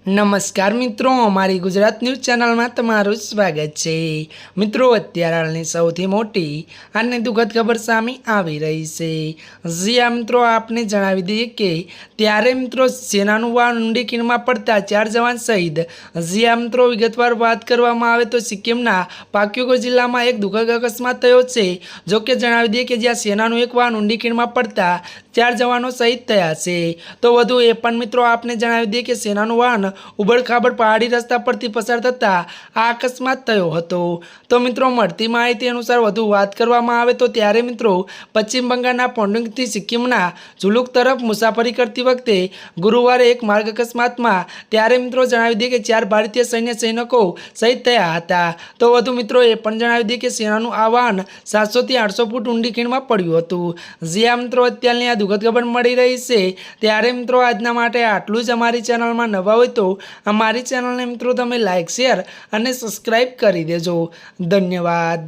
નમસ્કાર મિત્રો, અમારી ગુજરાત ન્યૂઝ ચેનલમાં તમારું સ્વાગત છે। મિત્રો, અત્યારે હાલની સૌથી મોટી અને દુઃખદ ખબર સામે આવી રહી છે। જી આ મિત્રો, આપને જણાવી દઈએ કે ત્યારે મિત્રો સેનાનું વાહન ઊંડી ખીણમાં પડતા 4 જવાન શહીદ। જી આ મિત્રો, વિગતવાર વાત કરવામાં આવે તો સિક્કિમના પાક્યોંગ જિલ્લામાં એક દુઃખદ અકસ્માત થયો છે। જોકે જણાવી દઈએ કે જ્યાં સેનાનું એક વાહન ઊંડી ખીણમાં પડતા 4 જવાનો શહીદ થયા છે। તો વધુ એ પણ મિત્રો આપને જણાવી દઈએ કે સેનાનું વાહન ઉબડખાબડ પહાડી રસ્તા પરથી પસાર થતાં આ અકસ્માત થયો હતો। તો મિત્રો, મળતી માહિતી અનુસાર વધુ વાત કરવામાં આવે તો ત્યારે મિત્રો પશ્ચિમ બંગાળના પોંડિંગથી સિક્કિમના ઝુલુક તરફ મુસાફરી કરતી વખતે ગુરુવારે એક માર્ગ અકસ્માતમાં ત્યારે મિત્રો જણાવી દઈએ કે 4 ભારતીય સૈનિકો શહીદ થયા હતા। તો વધુ મિત્રો એ પણ જણાવી દઈએ કે સેનાનું આ વાહન 700 થી 800 ફૂટ ઊંડી ખીણમાં પડ્યું હતું। જી આ મિત્રો, અત્યારની આ દુઃખદ ખબર મળી રહી છે। ત્યારે મિત્રો આજના માટે આટલું જ। અમારી ચેનલમાં નવા હોય તો અમારી ચેનલને મિત્રો તમે લાઇક, શેર અને સબસ્ક્રાઈબ કરી દેજો। ધન્યવાદ।